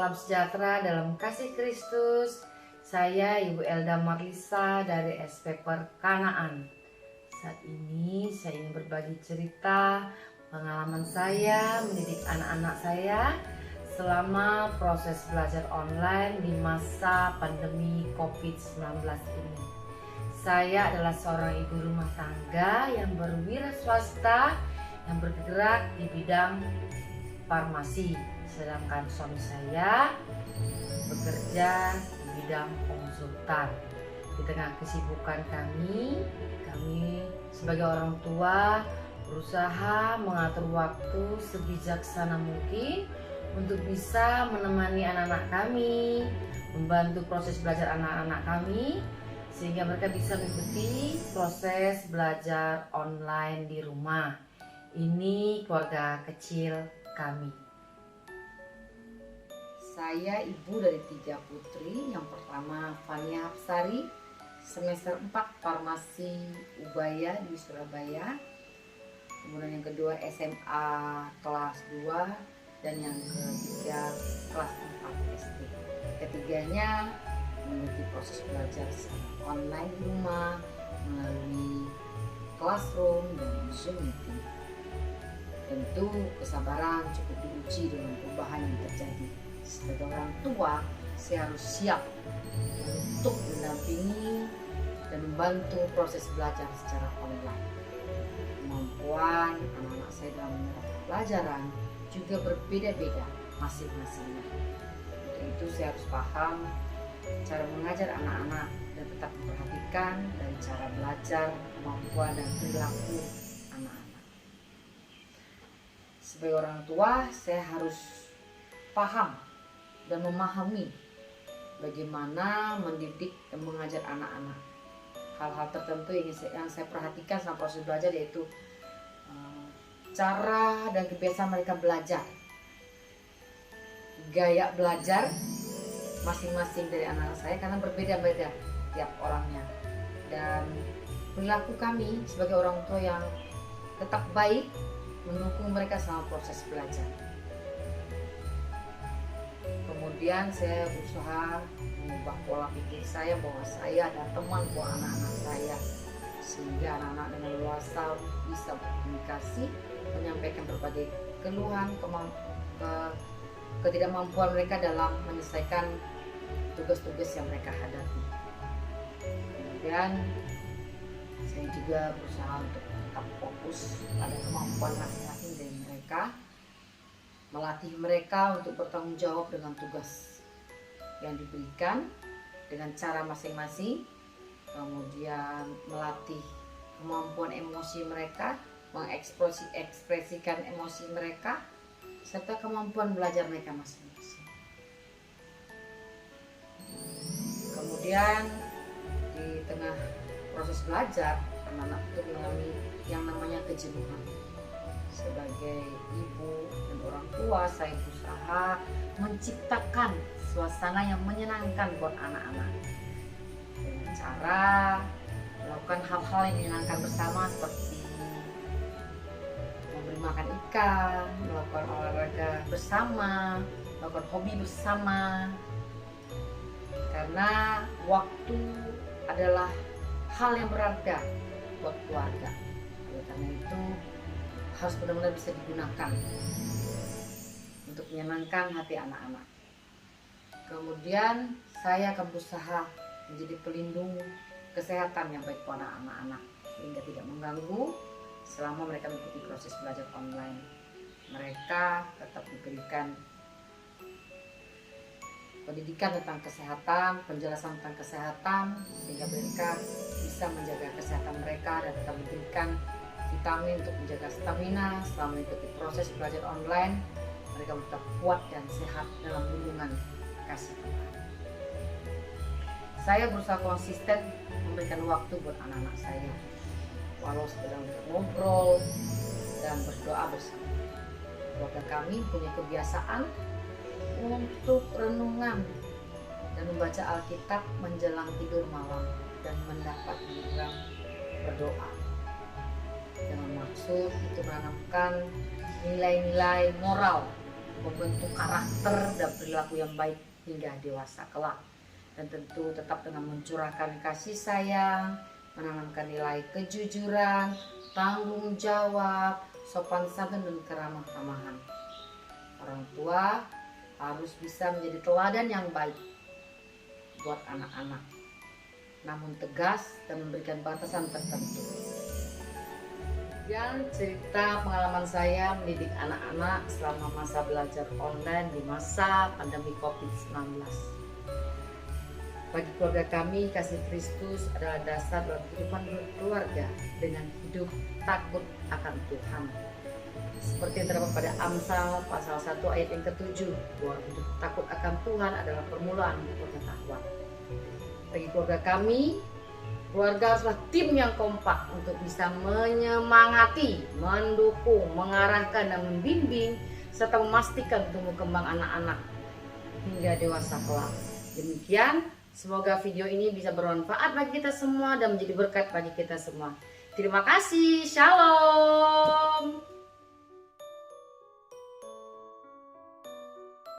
salam sejahtera dalam kasih Kristus. Saya Ibu Elda Marlisa dari SP Perkanaan. Saat ini saya ingin berbagi cerita pengalaman saya mendidik anak-anak saya selama proses belajar online di masa pandemi COVID-19 ini. Saya adalah seorang ibu rumah tangga yang berwira swasta yang bergerak di bidang farmasi, sedangkan suami saya bekerja di bidang konsultan. Di tengah kesibukan kami sebagai orang tua berusaha mengatur waktu sebijaksana mungkin untuk bisa menemani anak-anak kami, membantu proses belajar anak-anak kami sehingga mereka bisa mengikuti proses belajar online di rumah. Ini keluarga kecil kami. Saya ibu dari 3 putri. Yang pertama Fania Hapsari, semester 4 Farmasi Ubaya di Surabaya. Kemudian yang kedua SMA kelas 2 dan yang ketiga kelas 4 SD. Ketiganya mengikuti proses belajar secara online di rumah melalui Classroom dan Zoom meeting. Tentu kesabaran cukup diuji dengan perubahan yang terjadi. Sebagai orang tua, saya harus siap untuk mendampingi dan membantu proses belajar secara online. Kemampuan anak-anak saya dalam menyerap pelajaran juga berbeda-beda masing-masingnya. Untuk itu saya harus paham cara mengajar anak-anak dan tetap memperhatikan dari cara belajar, kemampuan dan perilaku anak-anak. Sebagai orang tua, saya harus paham dan memahami bagaimana mendidik dan mengajar anak-anak. Hal-hal tertentu yang saya perhatikan selama proses belajar yaitu cara dan kebiasaan mereka belajar, gaya belajar masing-masing dari anak-anak saya karena berbeda-beda tiap orangnya, dan perilaku kami sebagai orang tua yang tetap baik mendukung mereka selama proses belajar. Kemudian saya berusaha mengubah pola pikir saya bahwa saya adalah teman buat anak-anak saya, sehingga anak-anak dengan leluasa bisa berkomunikasi, menyampaikan berbagai keluhan, ketidakmampuan mereka dalam menyelesaikan tugas-tugas yang mereka hadapi. Kemudian saya juga berusaha untuk tetap fokus pada kemampuan masing-masing dari mereka, melatih mereka untuk bertanggung jawab dengan tugas yang diberikan dengan cara masing-masing, kemudian melatih kemampuan emosi mereka, mengekspresikan emosi mereka, serta kemampuan belajar mereka masing-masing. Kemudian di tengah proses belajar, anak-anak itu mengalami yang namanya kejenuhan. Sebagai ibu dan orang tua, saya berusaha menciptakan suasana yang menyenangkan buat anak-anak dengan cara melakukan hal-hal yang menyenangkan bersama seperti memberi makan ikan, melakukan olahraga bersama, melakukan hobi bersama. Karena waktu adalah hal yang berharga buat keluarga. Oleh karena itu harus benar-benar bisa digunakan untuk menyenangkan hati anak-anak. Kemudian saya akan berusaha menjadi pelindung kesehatan yang baik pada anak-anak sehingga tidak mengganggu selama mereka mengikuti proses belajar online. Mereka tetap diberikan pendidikan tentang kesehatan, penjelasan tentang kesehatan sehingga mereka bisa menjaga kesehatan mereka dan tetap diberikan vitamin untuk menjaga stamina selama mengikuti proses belajar online. Mereka tetap kuat dan sehat dalam lindungan kasih Tuhan. Saya berusaha konsisten memberikan waktu buat anak-anak saya, walau sedang ngobrol dan berdoa bersama. Keluarga kami punya kebiasaan untuk renungan dan membaca Alkitab menjelang tidur malam dan mendapat giliran berdoa. Dengan maksud itu menanamkan nilai-nilai moral membentuk karakter dan perilaku yang baik hingga dewasa kelak. Dan tentu tetap dengan mencurahkan kasih sayang, menanamkan nilai kejujuran, tanggung jawab, sopan santun dan keramah tamahan. Orang tua harus bisa menjadi teladan yang baik buat anak-anak, namun tegas dan memberikan batasan tertentu. Dan cerita pengalaman saya mendidik anak-anak selama masa belajar online di masa pandemi COVID-19. Bagi keluarga kami, kasih Kristus adalah dasar dalam kehidupan berkeluarga dengan hidup takut akan Tuhan. Seperti yang terdapat pada Amsal pasal 1 ayat yang ke-7, bahwa hidup takut akan Tuhan adalah permulaan pengetahuan. Bagi keluarga kami, keluarga haruslah tim yang kompak untuk bisa menyemangati, mendukung, mengarahkan dan membimbing serta memastikan tumbuh kembang anak-anak hingga dewasa kelak. Demikian, semoga video ini bisa bermanfaat bagi kita semua dan menjadi berkat bagi kita semua. Terima kasih. Shalom.